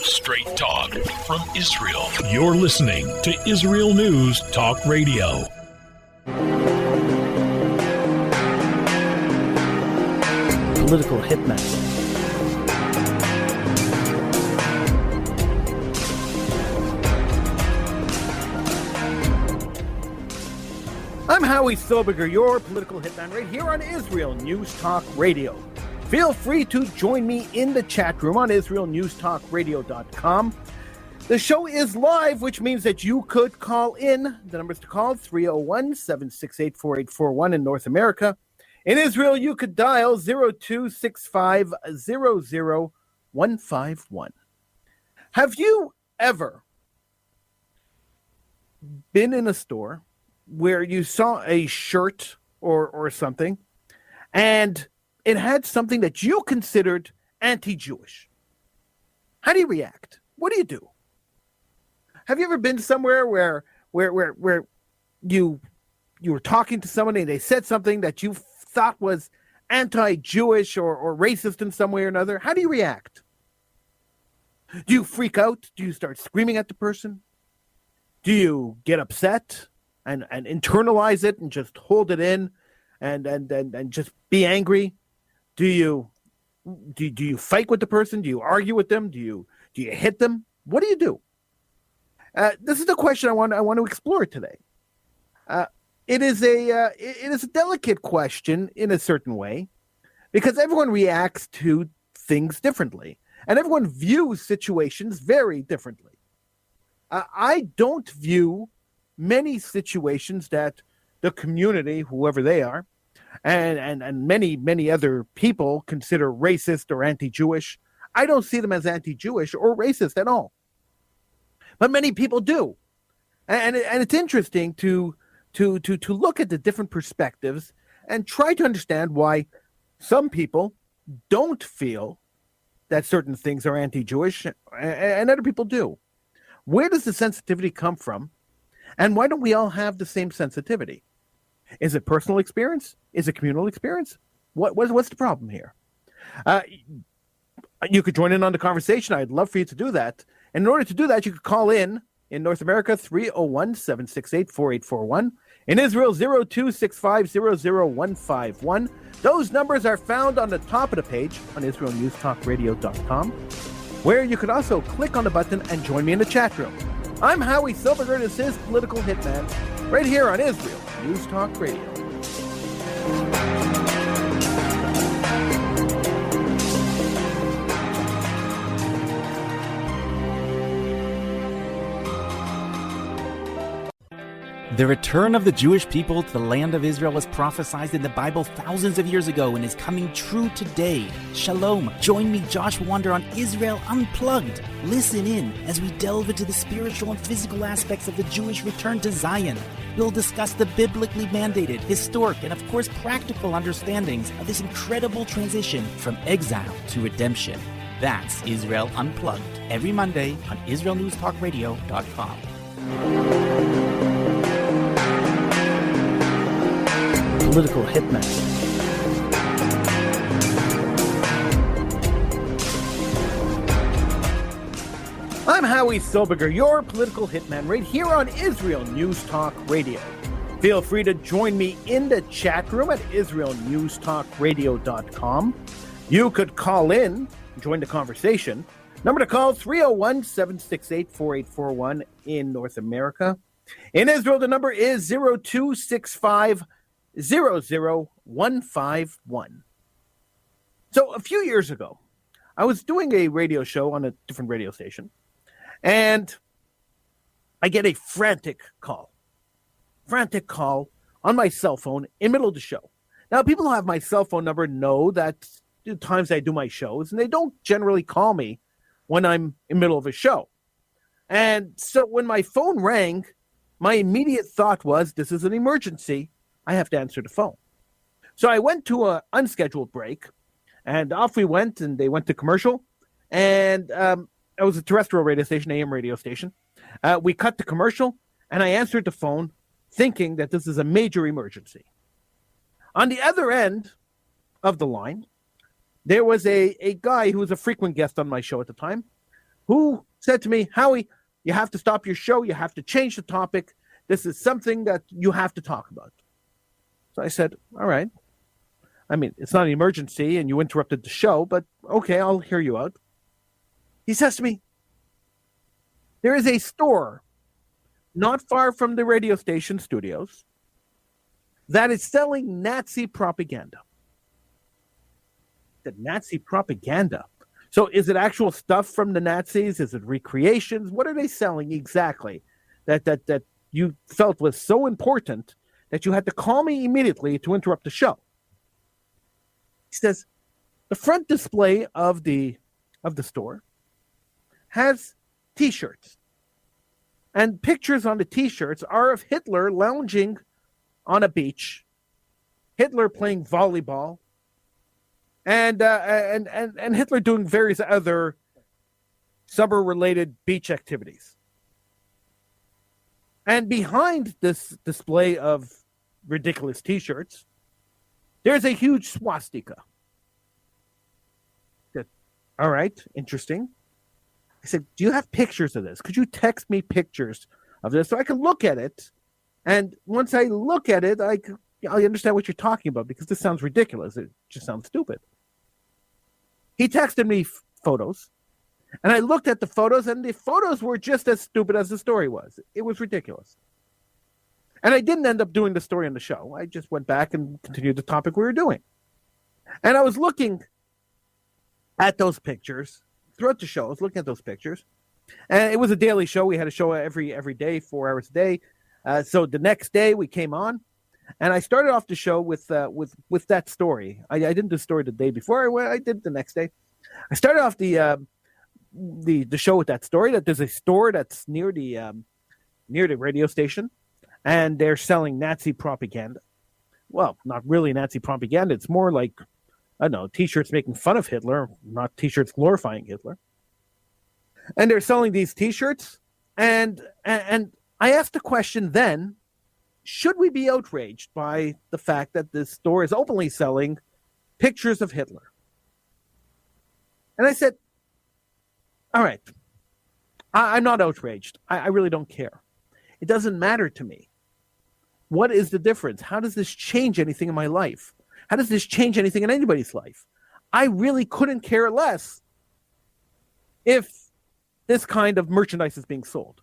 Straight talk from Israel. You're listening to Israel News Talk Radio. Political Hitman. I'm Howie, your political hitman, right here on Israel News Talk Radio. Feel free to join me in the chat room on IsraelNewsTalkRadio.com. The show is live, which means that you could call in. The numbers to call, 301-768-4841 in North America. In Israel, you could dial 0265-00-151. Have you ever been in a store where you saw a shirt or something, and it had something that you considered anti-Jewish? How do you react? What do you do? Have you ever been somewhere where you were talking to somebody and they said something that you thought was anti-Jewish or racist in some way or another? How do you react? Do you freak out? Do you start screaming at the person? Do you get upset and internalize it and just hold it in and just be angry? Do you fight with the person? Do you argue with them? Do you hit them? What do you do? This is the question I want to explore today. It is a delicate question in a certain way, because everyone reacts to things differently, and everyone views situations very differently. I don't view many situations that the community, whoever they are, and many other people consider racist or anti-Jewish. I don't see them as anti-Jewish or racist at all, but many people do, and it's interesting to look at the different perspectives and try to understand why some people don't feel that certain things are anti-Jewish and other people do. Where does the sensitivity come from? And why don't we all have the same sensitivity? Is it personal experience? Is it communal experience? What's the problem here? You could join in on the conversation. I'd love for you to do that. And in order to do that, you could call in North America, 301-768-4841. In Israel, 0265-00-151. Those numbers are found on the top of the page on IsraelNewsTalkRadio.com, where you could also click on the button and join me in the chat room. I'm Howie Silberger. This is Political Hitman, right here on Israel News Talk Radio. The return of the Jewish people to the land of Israel was prophesied in the Bible thousands of years ago and is coming true today. Shalom. Join me, Josh Wander, on Israel Unplugged. Listen in as we delve into the spiritual and physical aspects of the Jewish return to Zion. We'll discuss the biblically mandated, historic, and of course practical understandings of this incredible transition from exile to redemption. That's Israel Unplugged, every Monday on IsraelNewsTalkRadio.com. Political Hitman. I'm Howie Silberger, your political hitman, right here on Israel News Talk Radio. Feel free to join me in the chat room at IsraelNewsTalkRadio.com. You could call in, join the conversation. Number to call, 301-768-4841 in North America. In Israel, the number is 0265-00-151. So a few years ago, I was doing a radio show on a different radio station, and I get a frantic call on my cell phone in the middle of the show. Now, people who have my cell phone number know that the times I do my shows, and they don't generally call me when I'm in the middle of a show. And so when my phone rang, my immediate thought was, this is an emergency. I have to answer the phone. So I went to an unscheduled break, and off we went, and they went to commercial. And it was a terrestrial radio station, AM radio station. We cut to commercial, and I answered the phone thinking that this is a major emergency. On the other end of the line, there was a guy who was a frequent guest on my show at the time, who said to me, Howie, you have to stop your show. You have to change the topic. This is something that you have to talk about. So I said, all right. I mean, it's not an emergency and you interrupted the show, but okay, I'll hear you out. He says to me, there is a store not far from the radio station studios that is selling Nazi propaganda. The Nazi propaganda. So is it actual stuff from the Nazis? Is it recreations? What are they selling exactly that you felt was so important that you had to call me immediately to interrupt the show? He says, the front display of the store has T-shirts. And pictures on the T-shirts are of Hitler lounging on a beach, Hitler playing volleyball, and Hitler doing various other summer-related beach activities. And behind this display of ridiculous T-shirts, there's a huge swastika. All right, interesting. I said, do you have pictures of this? Could you text me pictures of this so I can look at it? And once I look at it, I understand what you're talking about because this sounds ridiculous. It just sounds stupid. He texted me photos, and I looked at the photos, and the photos were just as stupid as the story was. It was ridiculous. And I didn't end up doing the story on the show. I just went back and continued the topic we were doing. And I was looking at those pictures throughout the show. I was looking at those pictures, and it was a daily show. We had a show every day, 4 hours a day. So the next day we came on, and I started off the show with that story. I didn't do the story the day before. I did the next day. I started off the show with that story, that there's a store that's near the radio station, and they're selling Nazi propaganda. Well, not really Nazi propaganda. It's more like, I don't know, T-shirts making fun of Hitler, not T-shirts glorifying Hitler. And they're selling these T-shirts, and I asked the question then, should we be outraged by the fact that this store is openly selling pictures of Hitler? And I said, all right, I'm not outraged. I really don't care. It doesn't matter to me. What is the difference? How does this change anything in my life? How does this change anything in anybody's life? I really couldn't care less if this kind of merchandise is being sold.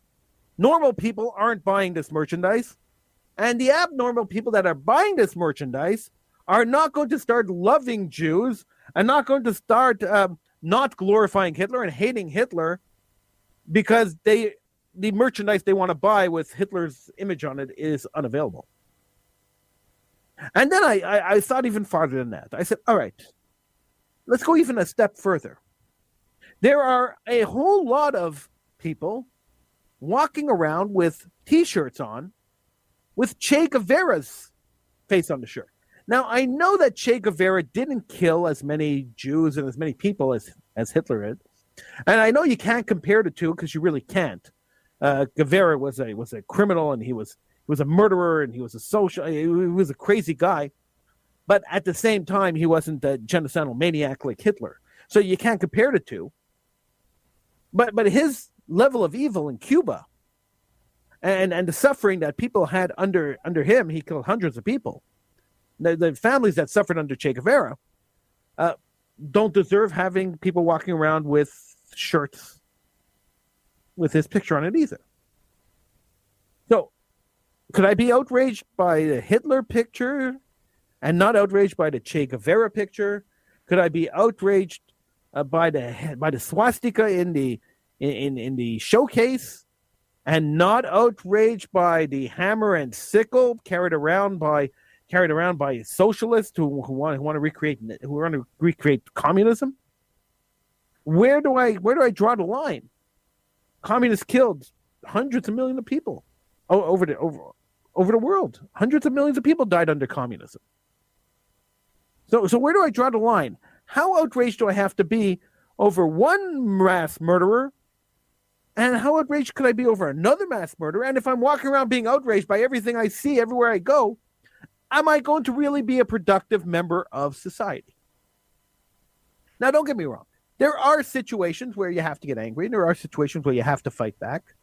Normal people aren't buying this merchandise, and the abnormal people that are buying this merchandise are not going to start loving Jews and not going to start not glorifying Hitler and hating Hitler because the merchandise they want to buy with Hitler's image on it is unavailable. And then I thought even farther than that. I said, all right, let's go even a step further. There are a whole lot of people walking around with T-shirts on with Che Guevara's face on the shirt. Now, I know that Che Guevara didn't kill as many Jews and as many people as Hitler did. And I know you can't compare the two because you really can't. Guevara was a criminal, and he was a murderer, and he was a crazy guy. But at the same time, he wasn't a genocidal maniac like Hitler. So you can't compare the two. But his level of evil in Cuba and the suffering that people had under him, he killed hundreds of people. The families that suffered under Che Guevara don't deserve having people walking around with shirts with his picture on it either. So, could I be outraged by the Hitler picture and not outraged by the Che Guevara picture? Could I be outraged by the swastika in the showcase and not outraged by the hammer and sickle carried around by socialists who want to recreate communism? Where do I draw the line? Communists killed hundreds of millions of people over the world. Hundreds of millions of people died under communism. So where do I draw the line? How outraged do I have to be over one mass murderer? And how outraged could I be over another mass murderer? And if I'm walking around being outraged by everything I see everywhere I go, am I going to really be a productive member of society? Now, don't get me wrong. There are situations where you have to get angry, and there are situations where you have to fight back.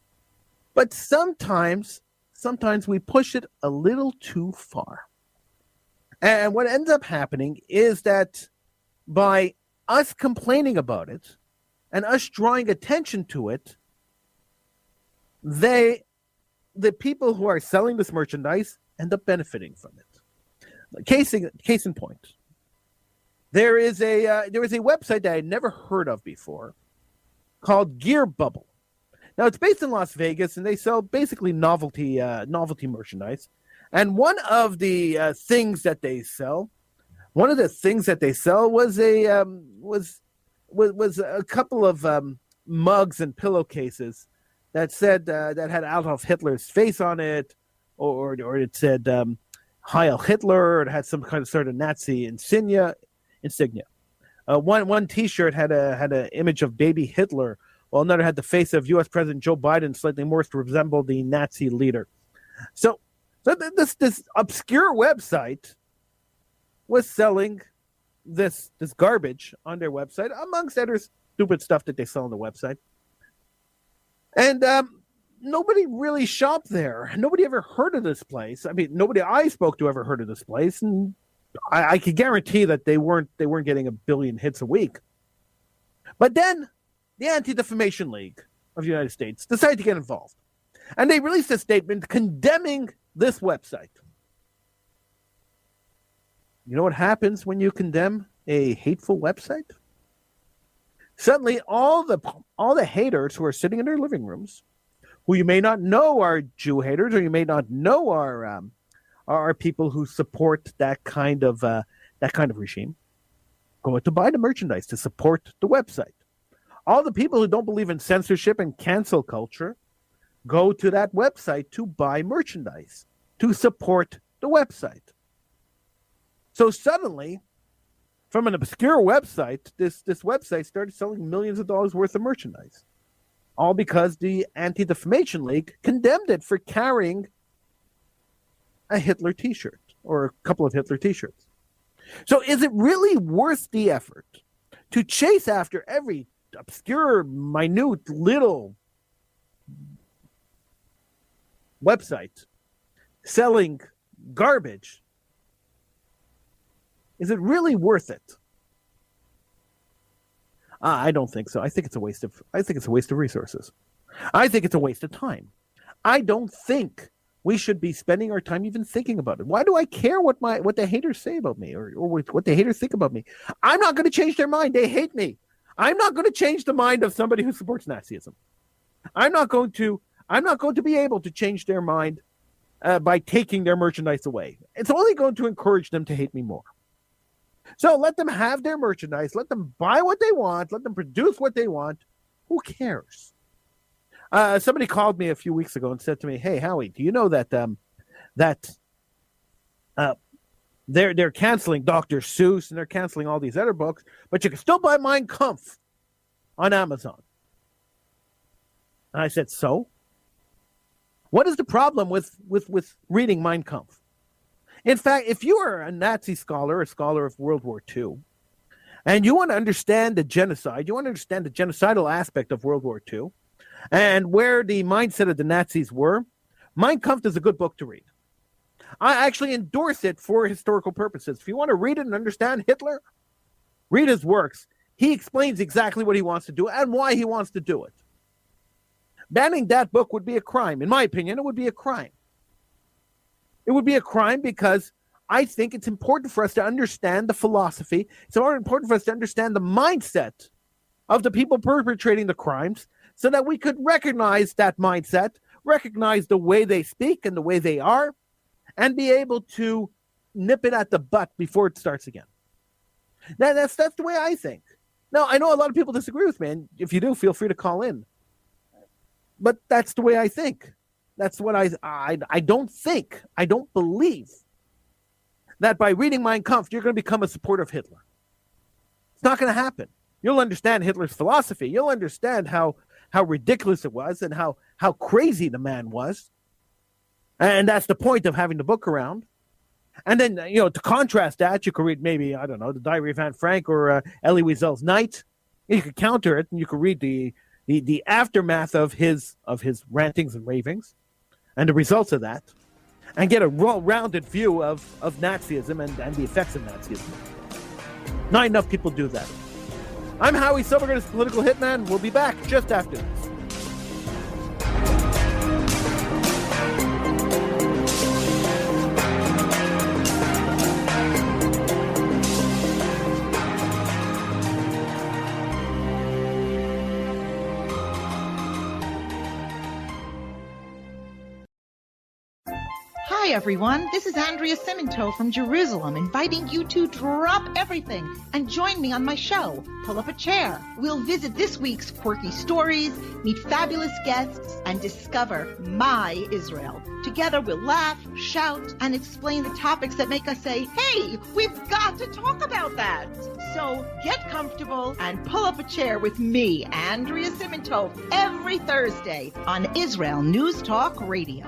But sometimes we push it a little too far. And what ends up happening is that by us complaining about it and us drawing attention to it, the people who are selling this merchandise end up benefiting from it. Case in point, there is a website that I had never heard of before called Gear Bubble. Now it's based in Las Vegas, and they sell basically novelty merchandise. And one of the things that they sell was a couple of mugs and pillowcases that said that had Adolf Hitler's face on it, or it said Heil Hitler, or it had some kind of sort of Nazi insignia. One T-shirt had an image of baby Hitler, while another had the face of U.S. President Joe Biden, slightly more to resemble the Nazi leader. So this obscure website was selling this garbage on their website, amongst other stupid stuff that they sell on the website. And nobody really shopped there. Nobody ever heard of this place. I mean, nobody I spoke to ever heard of this place, and I could guarantee that they weren't getting 1 billion hits a week. But then the Anti-Defamation League of the United States decided to get involved, and they released a statement condemning this website. You know what happens when you condemn a hateful website? Suddenly, all the haters who are sitting in their living rooms, who you may not know are Jew haters, or you may not know are people who support that kind of regime, go out to buy the merchandise to support the website. All the people who don't believe in censorship and cancel culture go to that website to buy merchandise to support the website. So suddenly, from an obscure website, this website started selling millions of dollars worth of merchandise, all because the Anti-Defamation League condemned it for carrying a Hitler T-shirt or a couple of Hitler T-shirts. So is it really worth the effort to chase after every obscure, minute, little website selling garbage? Is it really worth it? I don't think so. I think it's a waste of resources. I think it's a waste of time. I don't think we should be spending our time even thinking about it. Why do I care what the haters say about me or what the haters think about me? I'm not going to change their mind. They hate me. I'm not going to change the mind of somebody who supports Nazism. I'm not going to be able to change their mind by taking their merchandise away. It's only going to encourage them to hate me more. So let them have their merchandise. Let them buy what they want. Let them produce what they want. Who cares? Somebody called me a few weeks ago and said to me, "Hey, Howie, do you know that they're canceling Dr. Seuss and they're canceling all these other books, but you can still buy Mein Kampf on Amazon?" And I said, "So? What is the problem with reading Mein Kampf? In fact, if you are a Nazi scholar, a scholar of World War II, and you want to understand the genocide, you want to understand the genocidal aspect of World War II, and where the mindset of the Nazis were, Mein Kampf is a good book to read. I actually endorse it for historical purposes. If you want to read it and understand Hitler, read his works. He explains exactly what he wants to do and why he wants to do it. Banning that book would be a crime. In my opinion, it would be a crime. It would be a crime because I think it's important for us to understand the philosophy. It's important for us to understand the mindset of the people perpetrating the crimes so that we could recognize that mindset, recognize the way they speak and the way they are, and be able to nip it at the butt before it starts again. That's the way I think. Now, I know a lot of people disagree with me, and if you do, feel free to call in. But that's the way I think. That's what I don't believe that by reading Mein Kampf, you're going to become a supporter of Hitler. It's not going to happen. You'll understand Hitler's philosophy. You'll understand how ridiculous it was and how crazy the man was. And that's the point of having the book around. And then, to contrast that, you could read maybe, I don't know, The Diary of Anne Frank or Elie Wiesel's Night. You could counter it, and you could read the aftermath of his rantings and ravings, and the results of that, and get a well-rounded view of Nazism and the effects of Nazism. Not enough people do that. I'm Howie Silvergren, this is Political Hitman. We'll be back just after this. Hi, everyone. This is Andrea Simento from Jerusalem, inviting you to drop everything and join me on my show, Pull Up a Chair. We'll visit this week's quirky stories, meet fabulous guests, and discover my Israel. Together, we'll laugh, shout, and explain the topics that make us say, hey, we've got to talk about that. So get comfortable and pull up a chair with me, Andrea Simento, every Thursday on Israel News Talk Radio.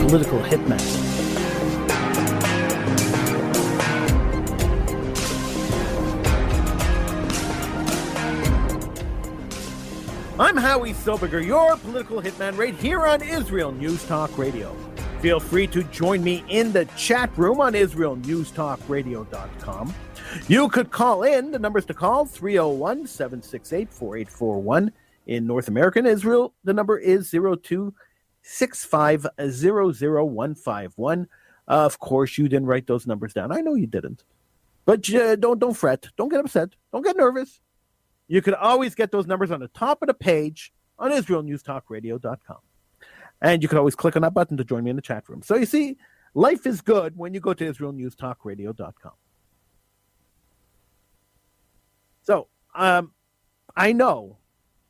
Political Hitman. I'm Howie Silberger, your political hitman, right here on Israel News Talk Radio. Feel free to join me in the chat room on IsraelNewsTalkRadio.com. You could call in. The numbers to call, 301-768-4841. In North America and Israel, the number is 02-6500151. Of course, you didn't write those numbers down. I know you didn't. But don't fret. Don't get upset. Don't get nervous. You can always get those numbers on the top of the page on IsraelNewsTalkRadio.com. And you can always click on that button to join me in the chat room. So you see, life is good when you go to IsraelNewsTalkRadio.com. So, I know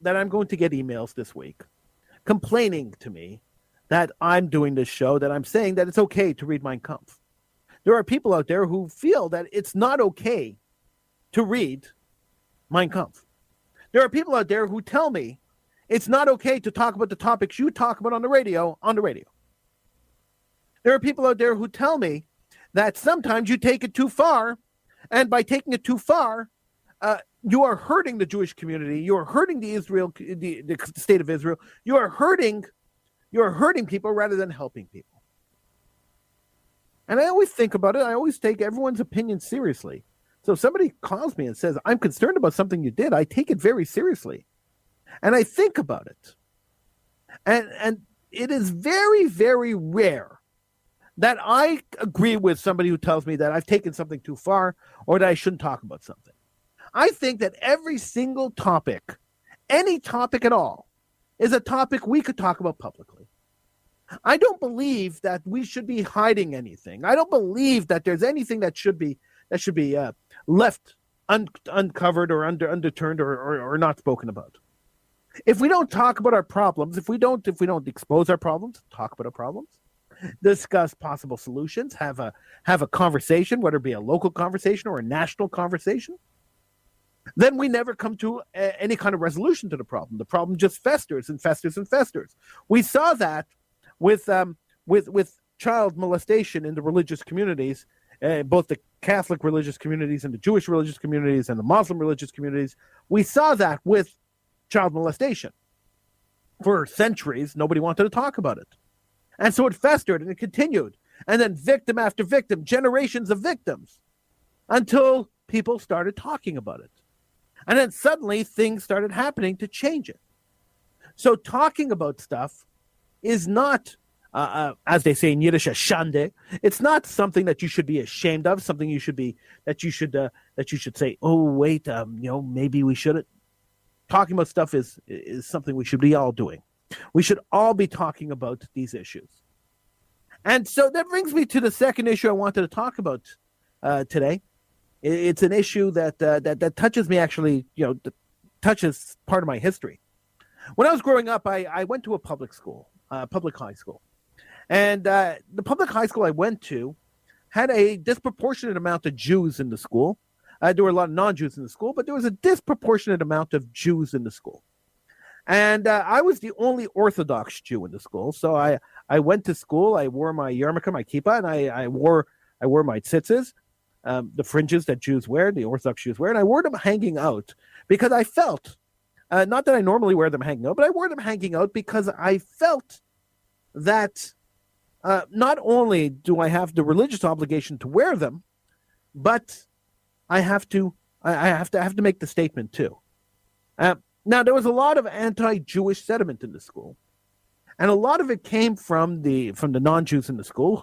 that I'm going to get emails this week complaining to me that I'm doing this show, that I'm saying that it's okay to read Mein Kampf. There are people out there who feel that it's not okay to read Mein Kampf. There are people out there who tell me it's not okay to talk about the topics you talk about on the radio. There are people out there who tell me that sometimes you take it too far, and by taking it too far, you are hurting the Jewish community. You are hurting the state of Israel. You are hurting people rather than helping people. And I always think about it. I always take everyone's opinion seriously. So if somebody calls me and says, I'm concerned about something you did, I take it very seriously. And I think about it. And it is very, very rare that I agree with somebody who tells me that I've taken something too far or that I shouldn't talk about something. I think that every single topic, any topic at all, is a topic we could talk about publicly. I don't believe that we should be hiding anything. I don't believe that there's anything that should be left uncovered or underturned or not spoken about. If we don't talk about our problems, if we don't expose our problems, talk about our problems, discuss possible solutions, have a conversation, whether it be a local conversation or a national conversation, then we never come to any kind of resolution to the problem. The problem just festers and festers and festers. We saw that with child molestation in the religious communities, both the Catholic religious communities and the Jewish religious communities and the Muslim religious communities. We saw that with child molestation. For centuries, nobody wanted to talk about it. And so it festered and it continued. And then victim after victim, generations of victims, until people started talking about it. And then suddenly things started happening to change it. So talking about stuff is not, as they say in Yiddish, a shande. It's not something that you should be ashamed of. Something you should say, oh wait, maybe we shouldn't. Talking about stuff is something we should be all doing. We should all be talking about these issues. And so that brings me to the second issue I wanted to talk about today. It's an issue that touches me, actually, touches part of my history. When I was growing up, I went to a public high school. And the public high school I went to had a disproportionate amount of Jews in the school. There were a lot of non-Jews in the school, but there was a disproportionate amount of Jews in the school. And I was the only Orthodox Jew in the school. So I went to school, I wore my yarmulke, my kippah, and I wore my tzitzis. the fringes that Jews wear, the Orthodox Jews wear, and I wore them hanging out because I felt, not that I normally wear them hanging out, but I wore them hanging out because I felt that not only do I have the religious obligation to wear them, but I have to make the statement too. Now, there was a lot of anti-Jewish sentiment in the school, and a lot of it came from the non-Jews in the school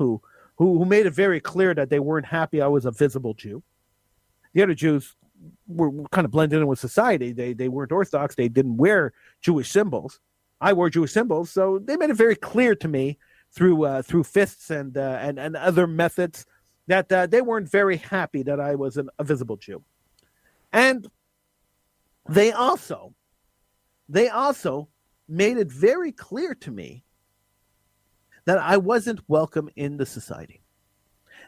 who made it very clear that they weren't happy I was a visible Jew. The other Jews were kind of blended in with society. They weren't Orthodox. They didn't wear Jewish symbols. I wore Jewish symbols, so they made it very clear to me through fists and other methods that they weren't very happy that I was a visible Jew. And they also made it very clear to me that I wasn't welcome in the society.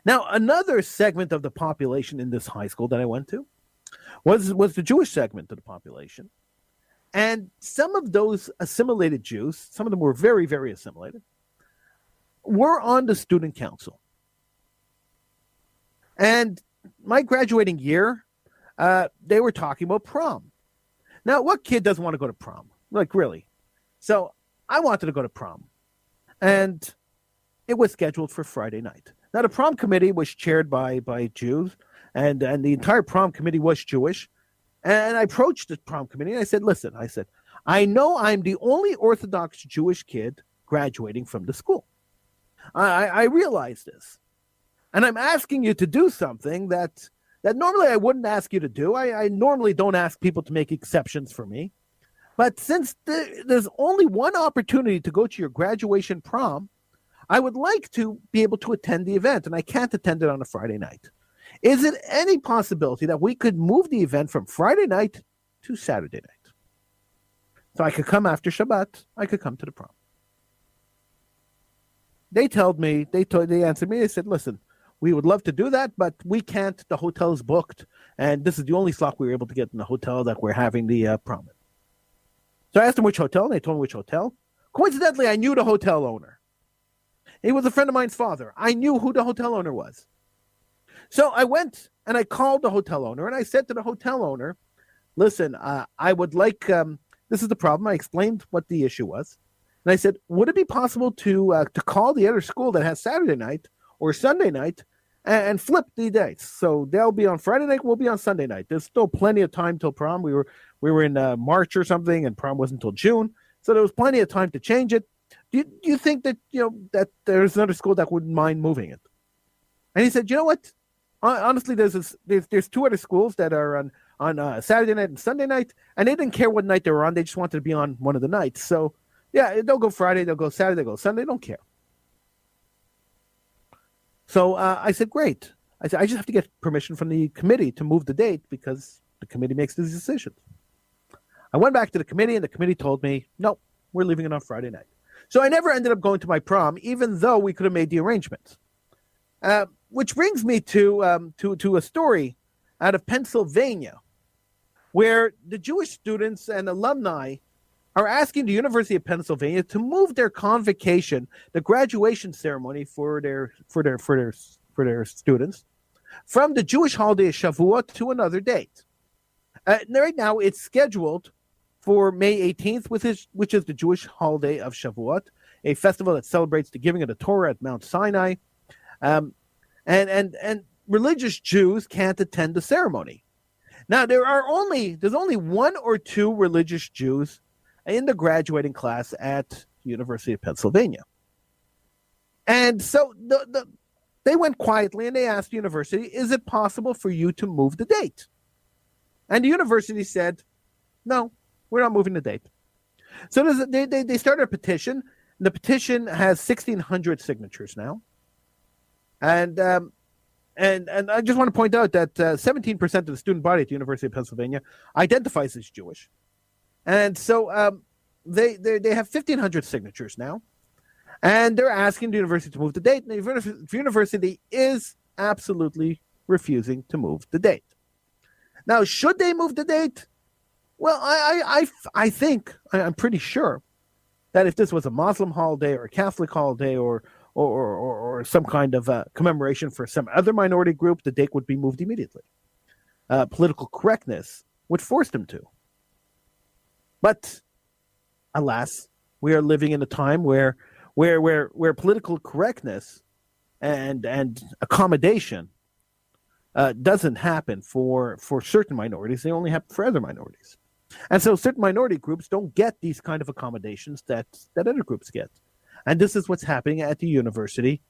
Now, another segment of the population in this high school that I went to was the Jewish segment of the population. And some of those assimilated Jews, some of them were very, very assimilated, were on the student council. And my graduating year, they were talking about prom. Now, what kid doesn't want to go to prom? Like, really? So I wanted to go to prom. And it was scheduled for Friday night. Now, the prom committee was chaired by Jews, and the entire prom committee was Jewish. And I approached the prom committee, and I said, listen, I know I'm the only Orthodox Jewish kid graduating from the school. I realize this. And I'm asking you to do something that normally I wouldn't ask you to do. I normally don't ask people to make exceptions for me. But since there's only one opportunity to go to your graduation prom, I would like to be able to attend the event, and I can't attend it on a Friday night. Is it any possibility that we could move the event from Friday night to Saturday night? So I could come after Shabbat, I could come to the prom. They answered me, they said, listen, we would love to do that, but we can't. The hotel is booked, and this is the only slot we were able to get in the hotel that we're having the prom in. So I asked them which hotel, and they told me which hotel. Coincidentally, I knew the hotel owner. He was a friend of mine's father. I knew who the hotel owner was. So I went and I called the hotel owner, and I said to the hotel owner, listen, I would like, this is the problem. I explained what the issue was. And I said, would it be possible to call the other school that has Saturday night or Sunday night and flip the dates? So they'll be on Friday night, we'll be on Sunday night. There's still plenty of time till prom. We were in March or something, and prom wasn't until June. So there was plenty of time to change it. Do you think that, that there's another school that wouldn't mind moving it? And he said, you know what? Honestly, there's two other schools that are on Saturday night and Sunday night, and they didn't care what night they were on. They just wanted to be on one of the nights. So, yeah, they'll go Friday, they'll go Saturday, they'll go Sunday. They don't care. So I said, great. I said, I just have to get permission from the committee to move the date because the committee makes these decisions. I went back to the committee, and the committee told me, no, we're leaving it on Friday night. So I never ended up going to my prom, even though we could have made the arrangements. Which brings me to a story out of Pennsylvania, where the Jewish students and alumni are asking the University of Pennsylvania to move their convocation, the graduation ceremony for their students, from the Jewish holiday of Shavuot to another date. Right now, it's scheduled for May 18th, which is the Jewish holiday of Shavuot, a festival that celebrates the giving of the Torah at Mount Sinai. And religious Jews can't attend the ceremony. Now, there's only one or two religious Jews in the graduating class at the University of Pennsylvania. And so they went quietly and they asked the university, is it possible for you to move the date? And the university said, no, we're not moving the date. So they started a petition. The petition has 1,600 signatures now. And I just want to point out that 17% of the student body at the University of Pennsylvania identifies as Jewish. And so they have 1,500 signatures now. And they're asking the university to move the date. And the university is absolutely refusing to move the date. Now, should they move the date? Well, I think, I'm pretty sure that if this was a Muslim holiday or a Catholic holiday or or some kind of commemoration for some other minority group, the date would be moved immediately. Political correctness would force them to. But alas, we are living in a time where political correctness and accommodation doesn't happen for certain minorities. They only happen for other minorities. And so certain minority groups don't get these kind of accommodations that other groups get. And this is what's happening at the University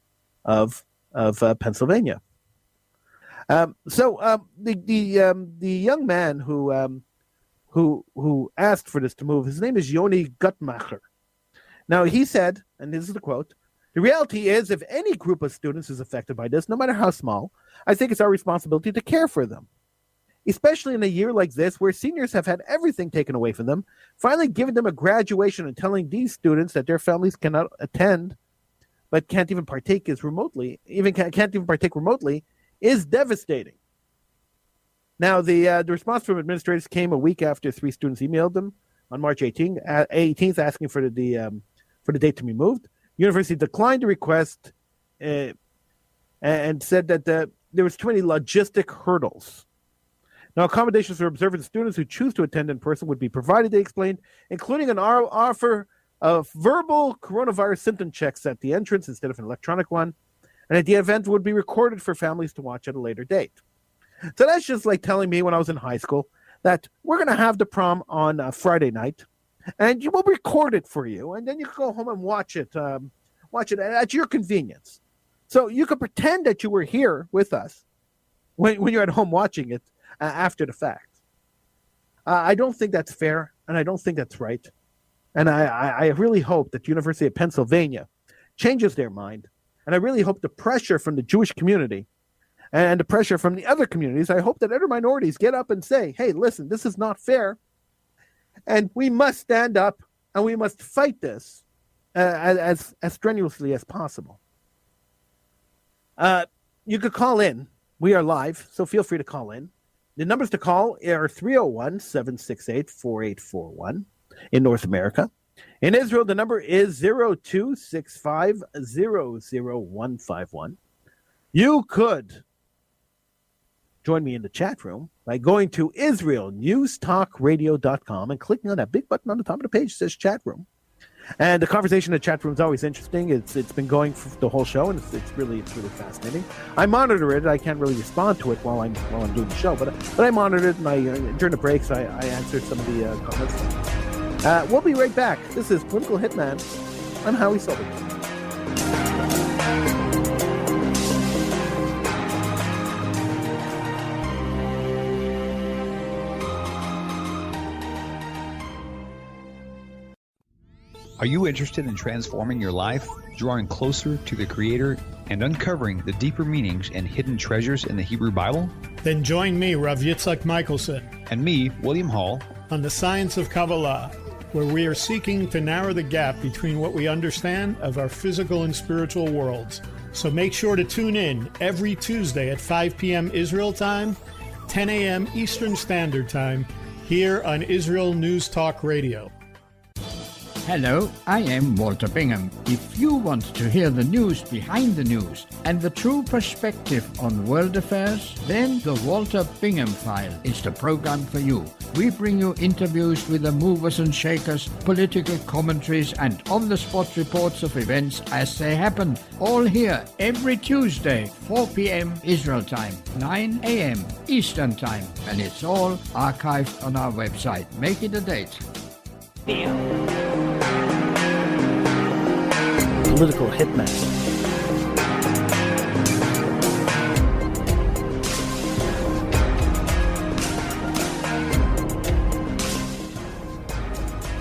of Pennsylvania. So the young man who asked for this to move, his name is Yoni Guttmacher. Now he said, and this is the quote, "The reality is, if any group of students is affected by this, no matter how small, I think it's our responsibility to care for them. Especially in a year like this, where seniors have had everything taken away from them, finally giving them a graduation and telling these students that their families cannot attend, but can't even partake remotely, is devastating." Now, the response from administrators came a week after 3 students emailed them on March 18th asking for the date to be moved. University declined the request and said that there was too many logistic hurdles. Now, accommodations for observant students who choose to attend in person would be provided, they explained, including an offer of verbal coronavirus symptom checks at the entrance instead of an electronic one, and the event would be recorded for families to watch at a later date. So that's just like telling me when I was in high school that we're going to have the prom on Friday night, and we'll record it for you, and then you can go home and watch it at your convenience. So you could pretend that you were here with us when you're at home watching it after the fact. I don't think that's fair, and I don't think that's right. And I really hope that the University of Pennsylvania changes their mind, and I really hope the pressure from the Jewish community and the pressure from the other communities, I hope that other minorities get up and say, hey, listen, this is not fair, and we must stand up, and we must fight this as strenuously as possible. You could call in. We are live, so feel free to call in. The numbers to call are 301-768-4841 in North America. In Israel, the number is 0265000151. You could join me in the chat room by going to israelnewstalkradio.com and clicking on that big button on the top of the page that says chat room. And the conversation in the chat room is always interesting. It's been going for the whole show, and it's really fascinating. I monitor it. I can't really respond to it while I'm doing the show, but I monitor it, and during the breaks I answer some of the comments. We'll be right back. This is Political Hitman. I'm Howie Silverman. Are you interested in transforming your life, drawing closer to the Creator, and uncovering the deeper meanings and hidden treasures in the Hebrew Bible? Then join me, Rav Yitzhak Michelson, And me, William Hall, on the Science of Kabbalah, where we are seeking to narrow the gap between what we understand of our physical and spiritual worlds. So make sure to tune in every Tuesday at 5 p.m. Israel time, 10 a.m. Eastern Standard Time, here on Israel News Talk Radio. Hello, I am Walter Bingham. If you want to hear the news behind the news and the true perspective on world affairs, then the Walter Bingham File is the program for you. We bring you interviews with the movers and shakers, political commentaries, and on-the-spot reports of events as they happen. All here every Tuesday, 4 p.m. Israel time, 9 a.m. Eastern time. And it's all archived on our website. Make it a date. Political Hitman.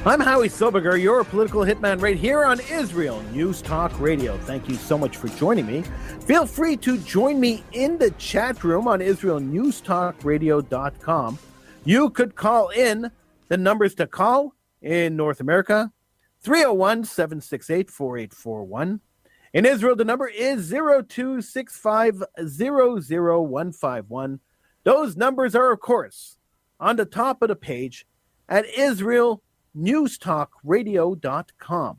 I'm Howie Silberger, your political hitman right here on Israel News Talk Radio. Thank you so much for joining me. Feel free to join me in the chat room on israelnewstalkradio.com. You could call in. The numbers to call in North America, 301-768-4841. In Israel, the number is 0265000151. Those numbers are, of course, on the top of the page at israelnewstalkradio.com.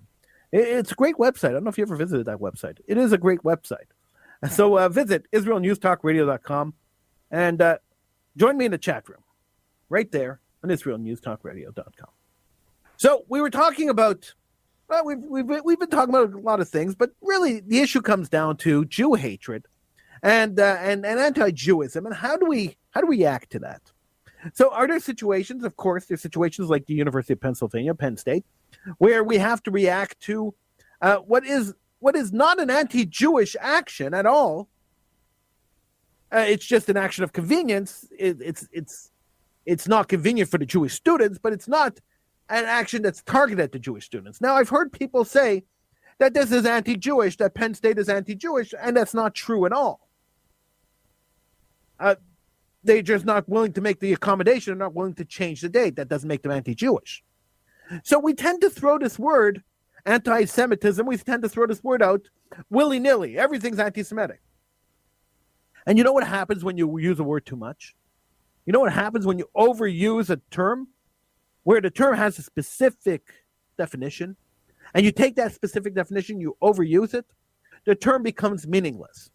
It's a great website. I don't know if you ever visited that website. It is a great website. So visit IsraelNewsTalkRadio.com and join me in the chat room right there on IsraelNewsTalkRadio.com. So we were talking about, well, we've been talking about a lot of things, but really the issue comes down to Jew hatred and anti-Jewism, and how do we react to that? So are there situations? Of course, there's situations like the University of Pennsylvania, Penn State, where we have to react to what is not an anti-Jewish action at all. It's just an action of convenience. It's not convenient for the Jewish students, but it's not an action that's targeted at the Jewish students. Now, I've heard people say that this is anti-Jewish, that Penn State is anti-Jewish, and that's not true at all. They're just not willing to make the accommodation, they're not willing to change the date. That doesn't make them anti-Jewish. So we tend to throw this word, anti-Semitism, we tend to throw this word out willy-nilly. Everything's anti-Semitic. And you know what happens when you use a word too much? You know what happens when you overuse a term where the term has a specific definition, and you take that specific definition, you overuse it, the term becomes meaningless.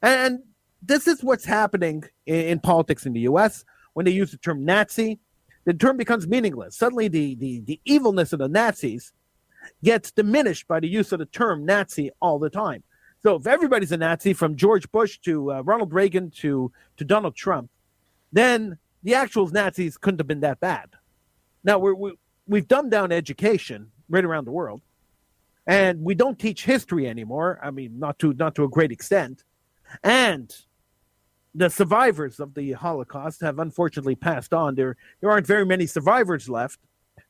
And this is what's happening in politics in the U.S. When they use the term Nazi, the term becomes meaningless. Suddenly the evilness of the Nazis gets diminished by the use of the term Nazi all the time. So if everybody's a Nazi, from George Bush to Ronald Reagan to Donald Trump, then the actual Nazis couldn't have been that bad. Now, we've dumbed down education right around the world, and we don't teach history anymore. I mean, not to a great extent. And the survivors of the Holocaust have unfortunately passed on. There aren't very many survivors left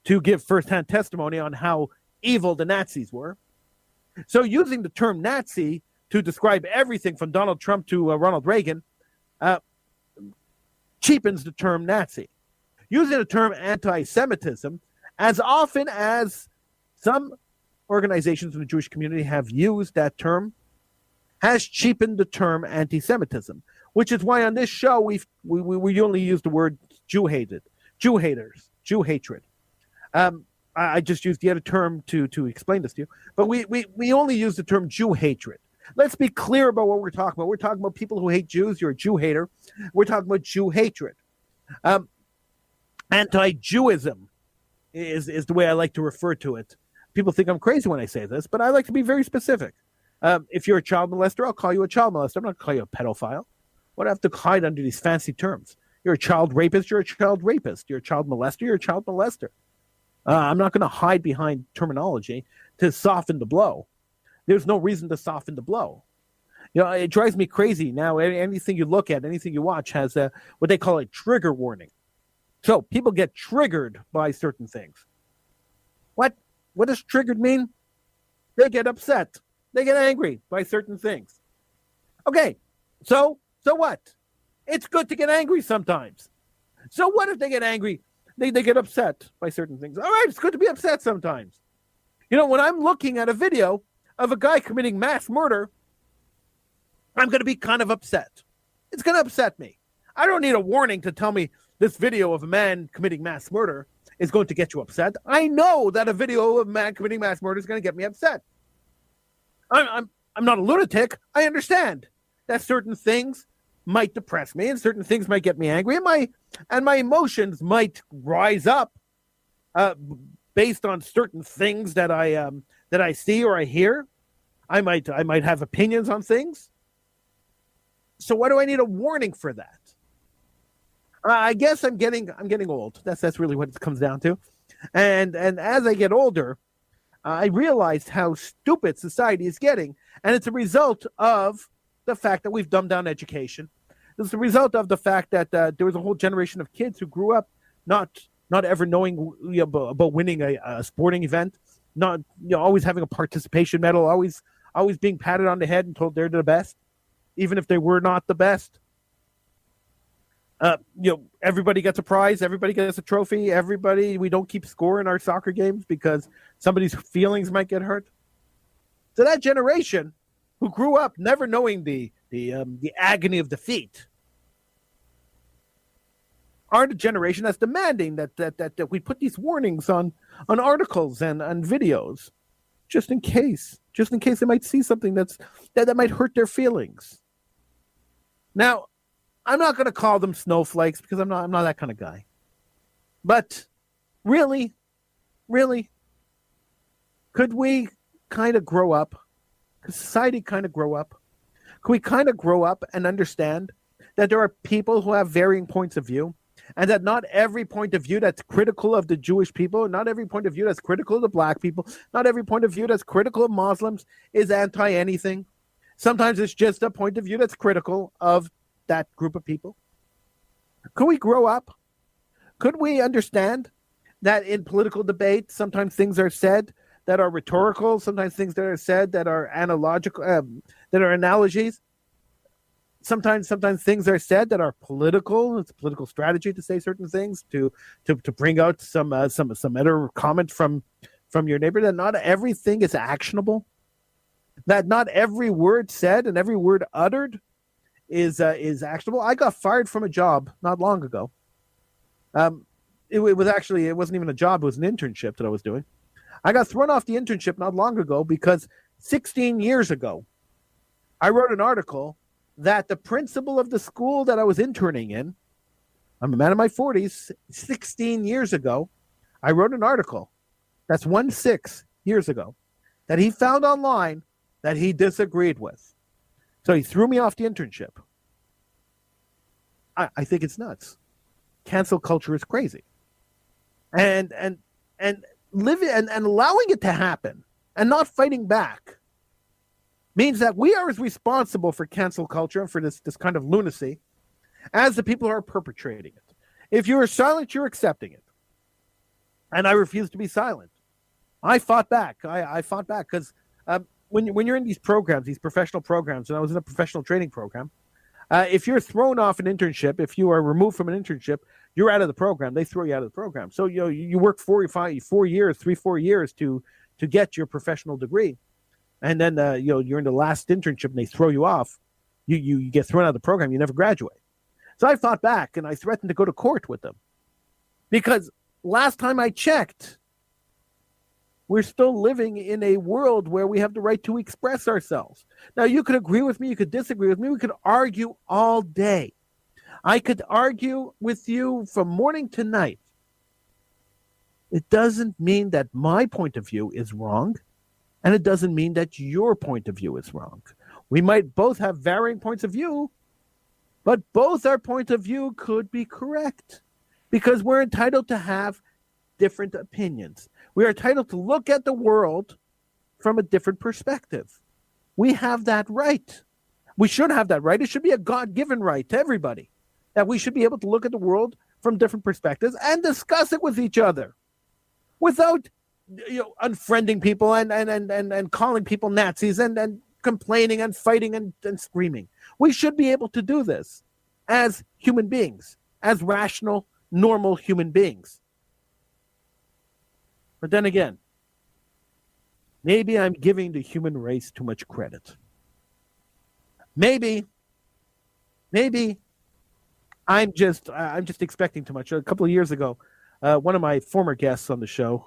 to give firsthand testimony on how evil the Nazis were. So using the term Nazi to describe everything from Donald Trump to Ronald Reagan cheapens the term Nazi. Using the term anti-Semitism, as often as some organizations in the Jewish community have used that term, has cheapened the term anti-Semitism, which is why on this show we only use the word Jew hatred. I just used the other term to explain this to you, but we only use the term Jew hatred. Let's be clear about what we're talking about. We're talking about people who hate Jews. You're a Jew hater. We're talking about Jew hatred. Anti-Jewism is the way I like to refer to it. People think I'm crazy when I say this, but I like to be very specific. If you're a child molester, I'll call you a child molester. I'm not going to call you a pedophile. What do I have to hide under these fancy terms? You're a child rapist, you're a child rapist. You're a child molester, you're a child molester. I'm not going to hide behind terminology to soften the blow. There's no reason to soften the blow. You know, it drives me crazy now. Anything you look at, anything you watch has what they call a trigger warning. So people get triggered by certain things. What does triggered mean? They get upset. They get angry by certain things. Okay, so what? It's good to get angry sometimes. So what if they get angry? They get upset by certain things. All right, it's good to be upset sometimes. You know, when I'm looking at a video of a guy committing mass murder, I'm going to be kind of upset. It's going to upset me. I don't need a warning to tell me this video of a man committing mass murder is going to get you upset. I know that a video of a man committing mass murder is going to get me upset. I'm not a lunatic. I understand that certain things might depress me and certain things might get me angry, and my emotions might rise up based on certain things that I see or I hear. I might have opinions on things. So why do I need a warning for that? I guess I'm getting old. That's really what it comes down to. And as I get older, I realized how stupid society is getting, and it's a result of the fact that we've dumbed down education. It's a result of the fact that there was a whole generation of kids who grew up not ever knowing about winning a sporting event, not always having a participation medal, always being patted on the head and told they're the best, even if they were not the best. Everybody gets a prize, everybody gets a trophy, we don't keep score in our soccer games because somebody's feelings might get hurt. So that generation who grew up never knowing the agony of defeat are the generation that's demanding that we put these warnings on articles and videos, just in case they might see something that might hurt their feelings. Now, I'm not going to call them snowflakes because I'm not that kind of guy. But really, could we kind of grow up? Could society kind of grow up? Could we kind of grow up and understand that there are people who have varying points of view, and that not every point of view that's critical of the Jewish people, not every point of view that's critical of the black people, not every point of view that's critical of Muslims is anti-anything. Sometimes it's just a point of view that's critical of that group of people. Could we grow up? Could we understand that in political debate, sometimes things are said that are rhetorical, sometimes things that are said that are analogical, that are analogies. Sometimes things are said that are political. It's a political strategy to say certain things to bring out some better comment from your neighbor. That not everything is actionable. That not every word said and every word uttered is actionable. I got fired from a job not long ago. It wasn't even a job. It was an internship that I was doing. I got thrown off the internship not long ago because 16 years ago, I wrote an article that the principal of the school that I was interning in, I'm a man in my 40s, 16 years ago, I wrote an article, that's 16 years ago, that he found online that he disagreed with. So he threw me off the internship. I think it's nuts. Cancel culture is crazy. And living and allowing it to happen and not fighting back means that we are as responsible for cancel culture and for this kind of lunacy as the people who are perpetrating it. If you are silent, you're accepting it. And I refuse to be silent. I fought back. I fought back because when you're in these programs, these professional programs, and I was in a professional training program, if you're thrown off an internship, if you are removed from an internship, you're out of the program. They throw you out of the program. So you work 4 years to get your professional degree, and then you're in the last internship and they throw you off. You get thrown out of the program. You never graduate. So I fought back and I threatened to go to court with them because last time I checked, we're still living in a world where we have the right to express ourselves. Now, you could agree with me, you could disagree with me, we could argue all day. I could argue with you from morning to night. It doesn't mean that my point of view is wrong, and it doesn't mean that your point of view is wrong. We might both have varying points of view, but both our point of view could be correct because we're entitled to have different opinions. We are entitled to look at the world from a different perspective. We have that right. We should have that right. It should be a God-given right to everybody that we should be able to look at the world from different perspectives and discuss it with each other without unfriending people and calling people Nazis and complaining and fighting and screaming. We should be able to do this as human beings, as rational, normal human beings. But then again, maybe I'm giving the human race too much credit. Maybe I'm just expecting too much. A couple of years ago, one of my former guests on the show,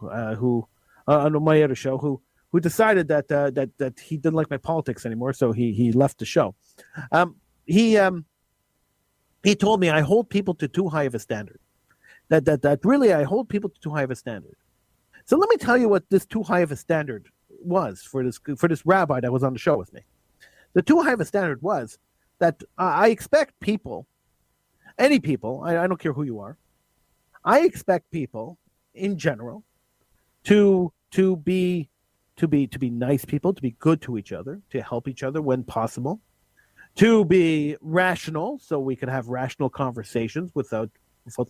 on my other show, who decided that he didn't like my politics anymore, so he left the show. He told me I hold people to too high of a standard. That really I hold people to too high of a standard. So let me tell you what this too high of a standard was for this rabbi that was on the show with me. The too high of a standard was that I expect people, any people, I don't care who you are, I expect people in general to be nice people, to be good to each other, to help each other when possible, to be rational, so we can have rational conversations without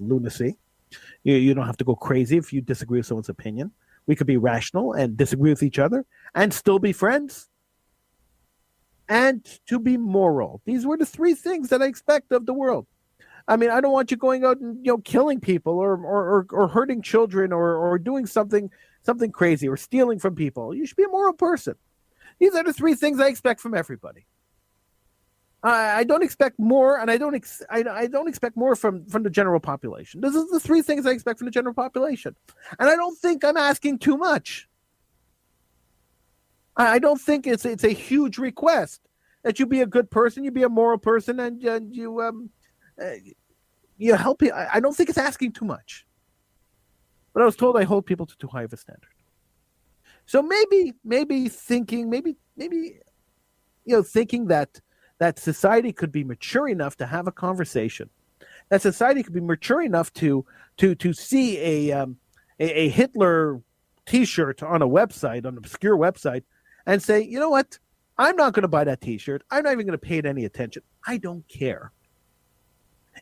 lunacy. You don't have to go crazy if you disagree with someone's opinion. We could be rational and disagree with each other and still be friends. And to be moral. These were the three things that I expect of the world. I mean, I don't want you going out and killing people or hurting children or doing something crazy or stealing from people. You should be a moral person. These are the three things I expect from everybody. I don't expect more, and I don't expect more from the general population. This is the three things I expect from the general population, and I don't think I'm asking too much. I don't think it's a huge request that you be a good person, you be a moral person, and you help people. I don't think it's asking too much. But I was told I hold people to too high of a standard. So maybe thinking that society could be mature enough to have a conversation, that society could be mature enough to see a Hitler T-shirt on a website, on an obscure website, and say, you know what, I'm not going to buy that T-shirt. I'm not even going to pay it any attention. I don't care.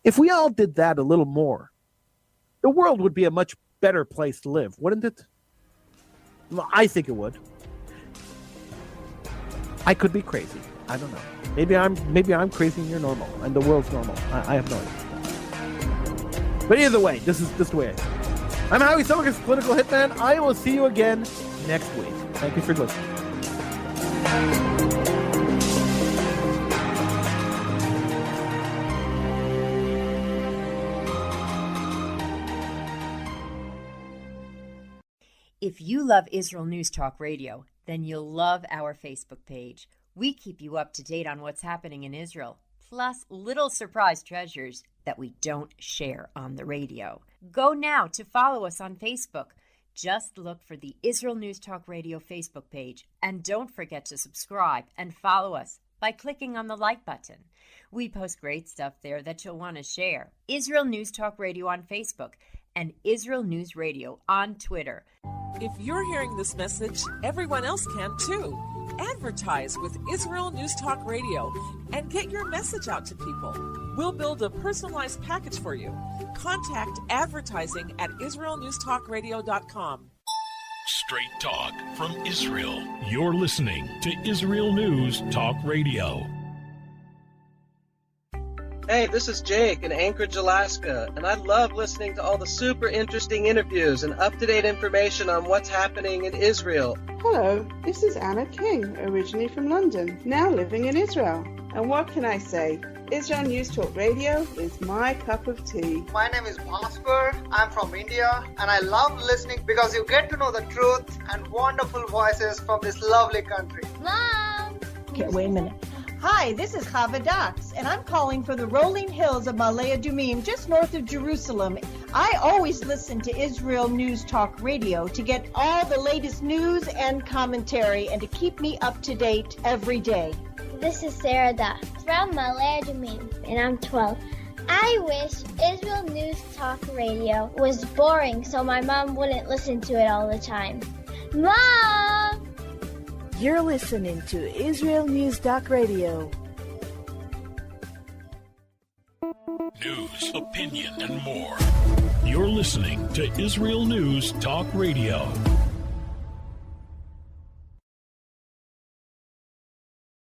If we all did that a little more, the world would be a much better place to live, wouldn't it? Well, I think it would. I could be crazy. I don't know. Maybe I'm crazy and you're normal, and the world's normal. I have no idea. But either way, this is the way I think. I'm Howie Sullivan's Political Hitman. I will see you again next week. Thank you for listening. If you love Israel News Talk Radio, then you'll love our Facebook page. We keep you up to date on what's happening in Israel, plus little surprise treasures that we don't share on the radio. Go now to follow us on Facebook. Just look for the Israel News Talk Radio Facebook page, and don't forget to subscribe and follow us by clicking on the like button. We post great stuff there that you'll want to share. Israel News Talk Radio on Facebook and Israel News Radio on Twitter. If you're hearing this message, everyone else can too. Advertise with Israel News Talk Radio and get your message out to people. We'll build a personalized package for you. Contact advertising at israelnewstalkradio.com. Straight talk from Israel. You're listening to Israel News Talk Radio. Hey, this is Jake in Anchorage, Alaska, and I love listening to all the super interesting interviews and up-to-date information on what's happening in Israel. Hello, this is Anna King, originally from London, now living in Israel. And what can I say? Israel News Talk Radio is my cup of tea. My name is Bhaskar. I'm from India, and I love listening because you get to know the truth and wonderful voices from this lovely country. Mom! Okay, wait a minute. Hi, this is Chava Dax, and I'm calling from the rolling hills of Malaya Dumim, just north of Jerusalem. I always listen to Israel News Talk Radio to get all the latest news and commentary and to keep me up to date every day. This is Sarah Dax from Malaya Dumim, and I'm 12. I wish Israel News Talk Radio was boring so my mom wouldn't listen to it all the time. Mom! You're listening to Israel News Talk Radio. News, opinion, and more. You're listening to Israel News Talk Radio.